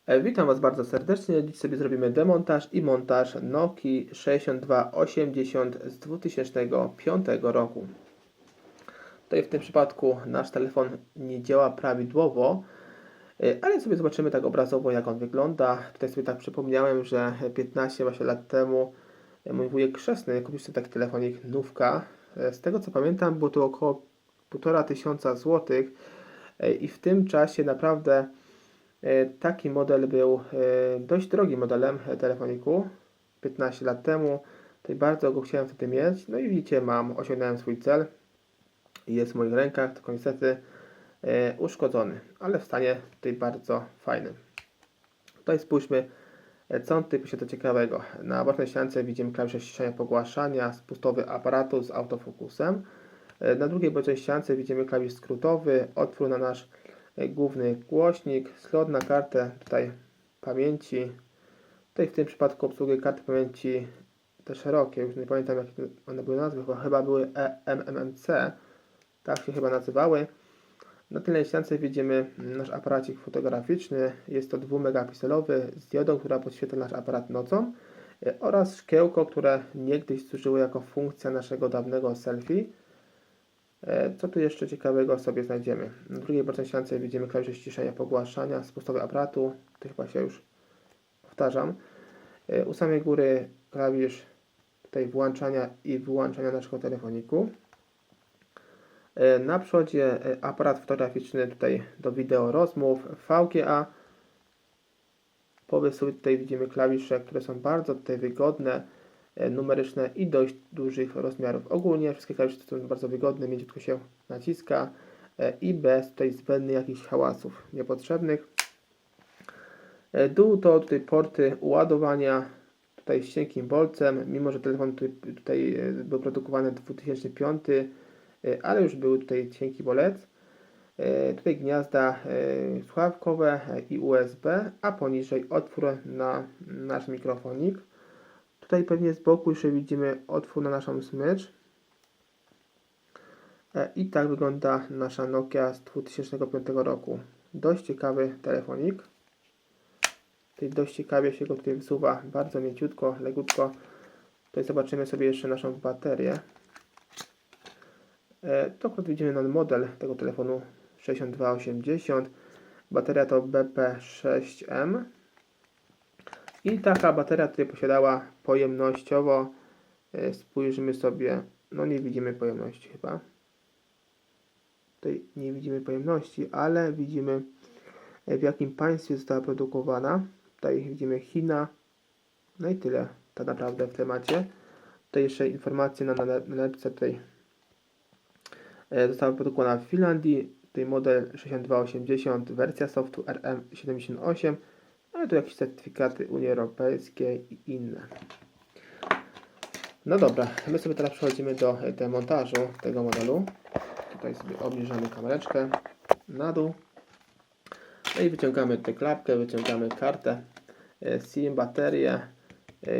Witam Was bardzo serdecznie. Dziś sobie zrobimy demontaż i montaż Nokii 6280 z 2005 roku. Tutaj w tym przypadku nasz telefon nie działa prawidłowo, ale sobie zobaczymy tak obrazowo, jak on wygląda. Tutaj sobie tak przypomniałem, że 15 właśnie lat temu mój wujek chrzestny kupił sobie taki telefonik nówka. Z tego co pamiętam, było to około 1500 zł i w tym czasie naprawdę taki model był dość drogim modelem telefoniku 15 lat temu. Tutaj bardzo go chciałem wtedy mieć. No i widzicie, osiągnąłem swój cel. Jest w moich rękach, tylko niestety uszkodzony, ale w stanie tutaj bardzo fajnym. Tutaj spójrzmy, co on tutaj posiada ciekawego. Na bocznej ściance widzimy klawisze ściszenia pogłaszania, spustowy aparatu z autofokusem. Na drugiej bocznej ściance widzimy klawisz skrótowy, otwór na nasz główny głośnik, slot na kartę tutaj pamięci. Tutaj w tym przypadku obsługuje karty pamięci te szerokie, już nie pamiętam jakie one były nazwy, chyba były MMC, tak się chyba nazywały. Na tylnej ściance widzimy nasz aparacik fotograficzny, jest to 2-megapikselowy z diodą, która podświetla nasz aparat nocą oraz szkiełko, które niegdyś służyło jako funkcja naszego dawnego selfie. Co tu jeszcze ciekawego sobie znajdziemy? Na drugiej bocznej ściance widzimy klawisze ściszenia pogłaszania, spustowy aparatu, to chyba się już powtarzam. U samej góry klawisz tutaj włączania i wyłączania naszego telefoniku. Na przodzie aparat fotograficzny tutaj do wideo rozmów, VGA. Po wysuwie tutaj widzimy klawisze, które są bardzo tutaj wygodne, numeryczne i dość dużych rozmiarów. Ogólnie wszystkie klawisze są bardzo wygodne, mięciutko się naciska i bez tutaj zbędnych jakichś hałasów niepotrzebnych. Dół to tutaj porty ładowania, tutaj z cienkim bolcem, mimo że telefon tutaj był produkowany w 2005, ale już był tutaj cienki bolec. Tutaj gniazda słuchawkowe i USB, a poniżej otwór na nasz mikrofonik. Tutaj pewnie z boku jeszcze widzimy otwór na naszą smycz. I tak wygląda nasza Nokia z 2005 roku. Dość ciekawy telefonik. Tutaj dość ciekawie się go tutaj wsuwa, bardzo mięciutko, legutko. Tutaj zobaczymy sobie jeszcze naszą baterię. To akurat widzimy na model tego telefonu 6280. Bateria to BP6M. I taka bateria tutaj posiadała pojemnościowo, spojrzymy sobie, no nie widzimy pojemności chyba. Tutaj nie widzimy pojemności, ale widzimy w jakim państwie została produkowana. Tutaj widzimy China. No i tyle tak naprawdę w temacie. Tutaj jeszcze informacje na nalepce tutaj została produkowana w Finlandii. Tutaj model 6280, wersja softu RM78. Ale tu jakieś certyfikaty Unii Europejskiej i inne. No dobra, my sobie teraz przechodzimy do demontażu tego modelu. Tutaj sobie obniżamy kamereczkę na dół. No i wyciągamy tę klapkę, wyciągamy kartę SIM, baterię,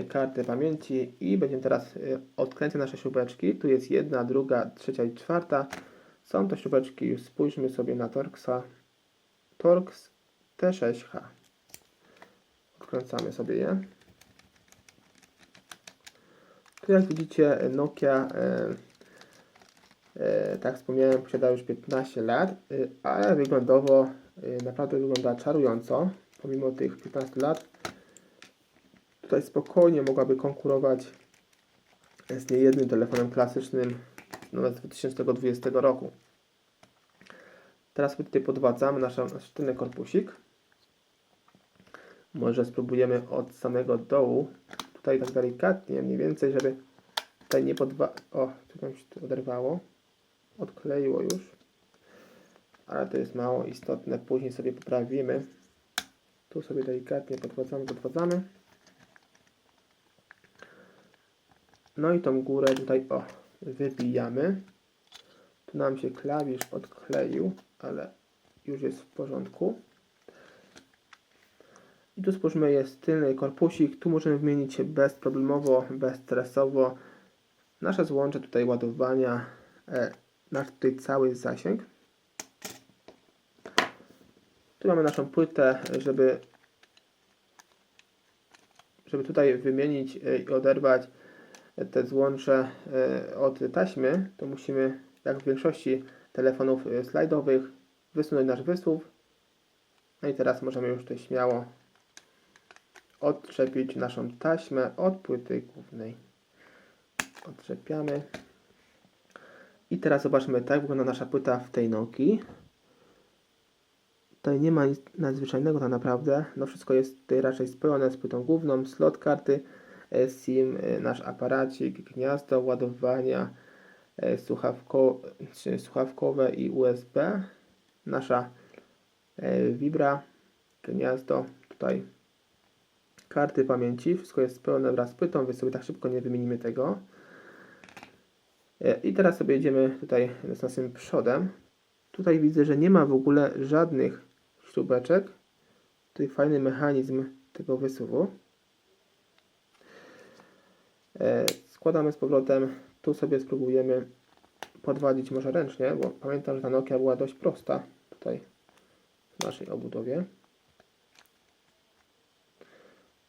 kartę pamięci i będziemy teraz odkręcać nasze śrubeczki. Tu jest jedna, druga, trzecia i czwarta. Są to śrubeczki, już spójrzmy sobie na Torx T6H. Odkręcamy sobie je. Tu jak widzicie Nokia, tak wspomniałem, posiada już 15 lat, ale wyglądowo naprawdę wygląda czarująco, pomimo tych 15 lat. Tutaj spokojnie mogłaby konkurować z niejednym telefonem klasycznym z 2020 roku. Teraz sobie tutaj podwadzamy nasz tylny korpusik. Może spróbujemy od samego dołu, tutaj tak delikatnie, mniej więcej, żeby tutaj nie O, tu nam się to oderwało, odkleiło już, ale to jest mało istotne, później sobie poprawimy. Tu sobie delikatnie podwadzamy. No i tą górę tutaj, wybijamy. Tu nam się klawisz odkleił, ale już jest w porządku. I tu spójrzmy, jest tylny korpusik. Tu możemy wymienić bezproblemowo, bezstresowo nasze złącze tutaj ładowania, nasz tutaj cały zasięg. Tu mamy naszą płytę, żeby żeby tutaj wymienić i oderwać te złącze od taśmy, to musimy, jak w większości telefonów slajdowych, wysunąć nasz wysuw. No i teraz możemy już tutaj śmiało odczepić naszą taśmę od płyty głównej. Odczepiamy. I teraz zobaczmy, tak wygląda nasza płyta w tej Nokii. Tutaj nie ma nic nadzwyczajnego tak naprawdę. No wszystko jest tutaj raczej spojone z płytą główną, slot karty SIM, nasz aparacik, gniazdo ładowania słuchawkowe i USB. Nasza Vibra, gniazdo, tutaj karty pamięci. Wszystko jest spojone wraz z płytą, więc sobie tak szybko nie wymienimy tego. I teraz sobie jedziemy tutaj z naszym przodem. Tutaj widzę, że nie ma w ogóle żadnych śrubeczek. Tutaj fajny mechanizm tego wysuwu. Składamy z powrotem. Tu sobie spróbujemy podwadzić może ręcznie, bo pamiętam, że ta Nokia była dość prosta tutaj w naszej obudowie.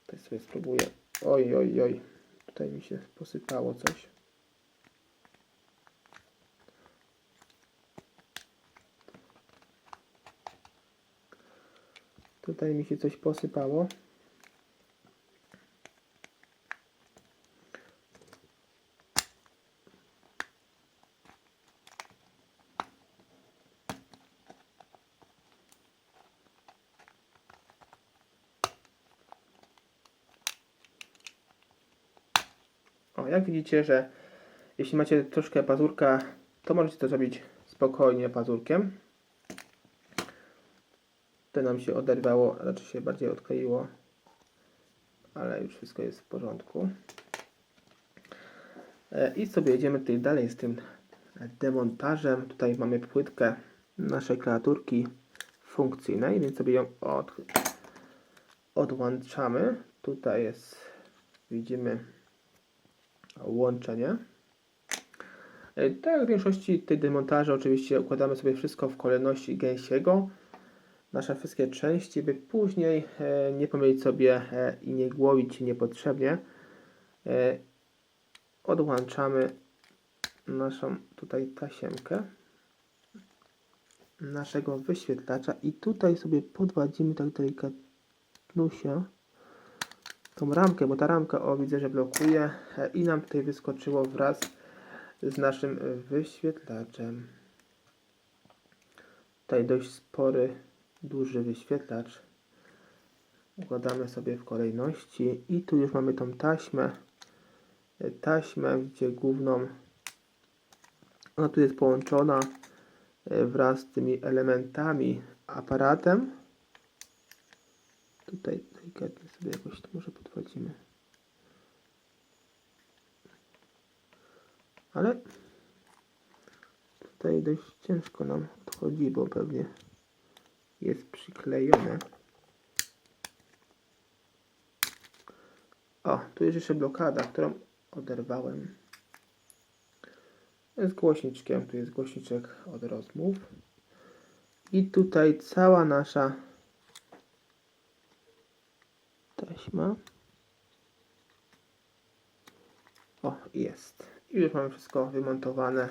Tutaj sobie spróbuję. Oj, oj, oj. Tutaj mi się posypało coś. Tutaj mi się coś posypało. O, jak widzicie, że jeśli macie troszkę pazurka, to możecie to zrobić spokojnie pazurkiem. To nam się oderwało, raczej się bardziej odkleiło, ale już wszystko jest w porządku. I sobie jedziemy tutaj dalej z tym demontażem. Tutaj mamy płytkę naszej klawiaturki funkcyjnej, więc sobie ją odłączamy. Tutaj jest, widzimy, łączenie. Tak jak w większości tej demontaży oczywiście układamy sobie wszystko w kolejności gęsiego. Nasze wszystkie części, by później nie pomylić sobie i nie głowić się niepotrzebnie. Odłączamy naszą tutaj tasiemkę naszego wyświetlacza i tutaj sobie podwadzimy tak delikatnusie tą ramkę, bo ta ramka, o, widzę, że blokuje i nam tutaj wyskoczyło wraz z naszym wyświetlaczem. Tutaj dość spory, duży wyświetlacz. Układamy sobie w kolejności i tu już mamy tą taśmę, widzicie, główną. Ona tu jest połączona wraz z tymi elementami aparatem. Tutaj delikatnie sobie jakoś to może podwadzimy. Ale tutaj dość ciężko nam odchodzi, bo pewnie jest przyklejone. O, tu jest jeszcze blokada, którą oderwałem. Z głośniczkiem, tu jest głośniczek od rozmów. I tutaj cała nasza taśma. O, jest. I już mamy wszystko wymontowane.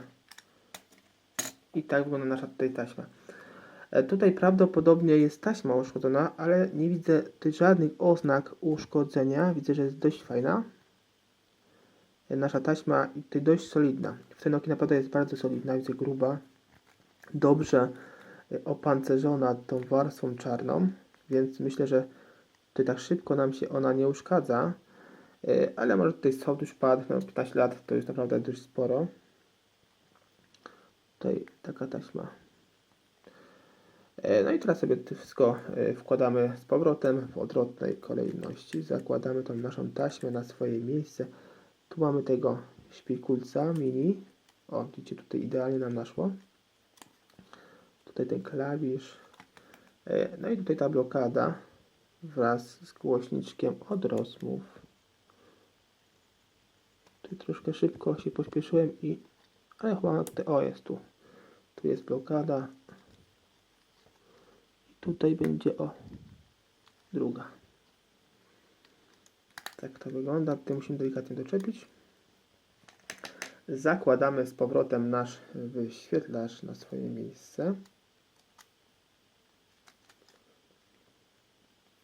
I tak wygląda nasza tutaj taśma. Tutaj prawdopodobnie jest taśma uszkodzona, ale nie widzę tutaj żadnych oznak uszkodzenia. Widzę, że jest dość fajna. Nasza taśma tutaj dość solidna. W tej Nokii naprawdę jest bardzo solidna, widzę, gruba. Dobrze opancerzona tą warstwą czarną, więc myślę, że tutaj tak szybko nam się ona nie uszkadza. Ale może tutaj soft już padł, no 15 lat to już naprawdę dość sporo. Tutaj taka taśma. No i teraz sobie to wszystko wkładamy z powrotem w odwrotnej kolejności. Zakładamy tą naszą taśmę na swoje miejsce. Tu mamy tego szpikulca mini. O, widzicie, tutaj idealnie nam naszło. Tutaj ten klawisz. No i tutaj ta blokada wraz z głośniczkiem od rozmów. Tutaj troszkę szybko się pośpieszyłem ale chyba tutaj, o, jest tu. Tu jest blokada. I tutaj będzie, o, druga. Tak to wygląda. Tutaj musimy delikatnie doczepić. Zakładamy z powrotem nasz wyświetlacz na swoje miejsce.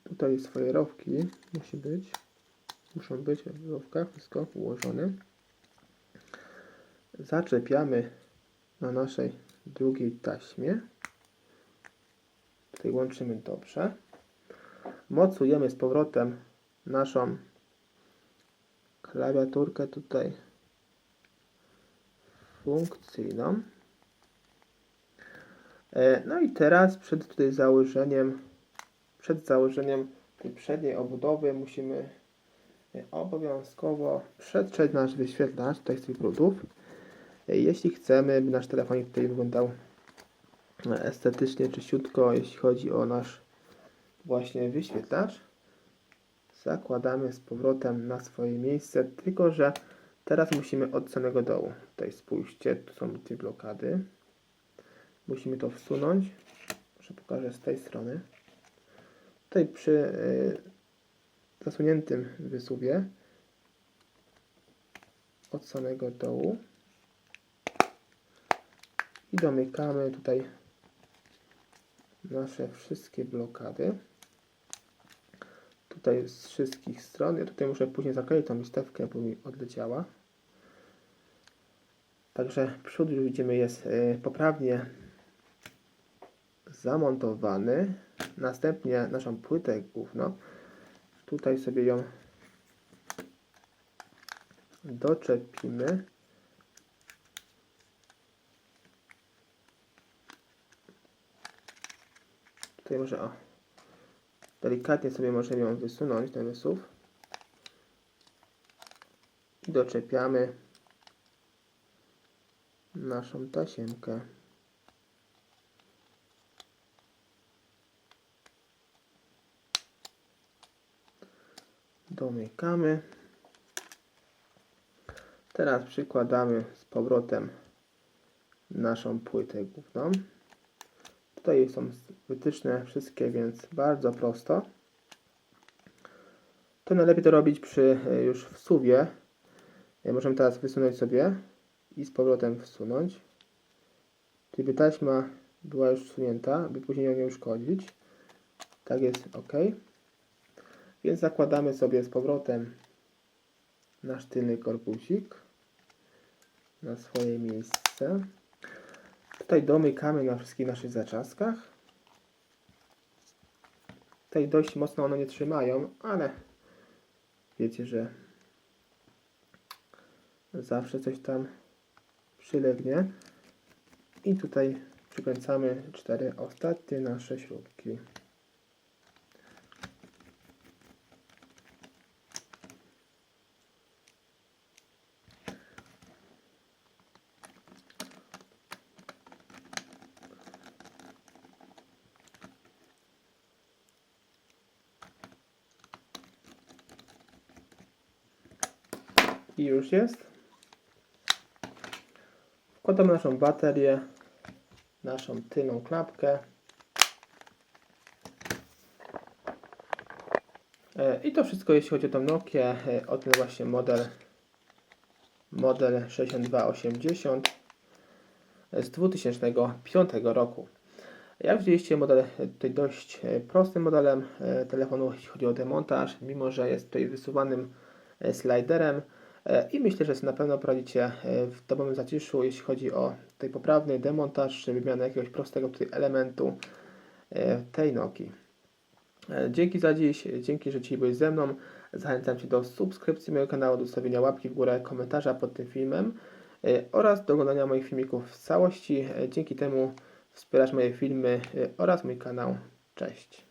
Tutaj swoje rowki muszą być w rowkach, wszystko ułożone. Zaczepiamy na naszej drugiej taśmie. Tutaj łączymy dobrze. Mocujemy z powrotem naszą klawiaturkę tutaj funkcyjną. No i teraz przed założeniem tej przedniej obudowy musimy obowiązkowo przetrzeć nasz wyświetlacz tutaj z tych brudów. Jeśli chcemy, by nasz telefonik tutaj wyglądał estetycznie, czyściutko, jeśli chodzi o nasz właśnie wyświetlacz, zakładamy z powrotem na swoje miejsce, tylko że teraz musimy od samego dołu. Tutaj spójrzcie, tu są te blokady. Musimy to wsunąć. Może pokażę z tej strony. Tutaj przy zasuniętym wysuwie od samego dołu i domykamy tutaj nasze wszystkie blokady. Tutaj z wszystkich stron. Ja tutaj muszę później zakleić tą listewkę, bo mi odleciała. Także przód już widzimy jest poprawnie zamontowany. Następnie naszą płytę główną. Tutaj sobie ją doczepimy. Tutaj może delikatnie sobie możemy ją wysunąć, ten wysuw. I doczepiamy naszą tasiemkę. Domykamy. Teraz przykładamy z powrotem naszą płytę główną. Tutaj są wytyczne wszystkie, więc bardzo prosto. To najlepiej to robić już w wsuwie. Możemy teraz wysunąć sobie i z powrotem wsunąć. Czyli by taśma była już wsunięta, by później ją nie uszkodzić. Tak jest ok. Więc zakładamy sobie z powrotem nasz tylny korpusik na swoje miejsce. Tutaj domykamy na wszystkich naszych zaczaskach. Tutaj dość mocno one nie trzymają, ale wiecie, że zawsze coś tam przylegnie. I tutaj przykręcamy 4 ostatnie nasze śrubki. I już jest. Wkładamy naszą baterię, naszą tylną klapkę. I to wszystko jeśli chodzi o tą Nokię, o ten właśnie model 6280 z 2005 roku. Jak widzieliście, model tutaj dość prostym modelem telefonu, jeśli chodzi o demontaż, mimo że jest tutaj wysuwanym sliderem. I myślę, że na pewno poradzicie w domowym zaciszu, jeśli chodzi o tutaj poprawny demontaż, czy wymianę jakiegoś prostego tutaj elementu tej Nokii. Dzięki za dziś, dzięki, że dzisiaj byłeś ze mną. Zachęcam Cię do subskrypcji mojego kanału, do zostawienia łapki w górę, komentarza pod tym filmem oraz do oglądania moich filmików w całości. Dzięki temu wspierasz moje filmy oraz mój kanał. Cześć!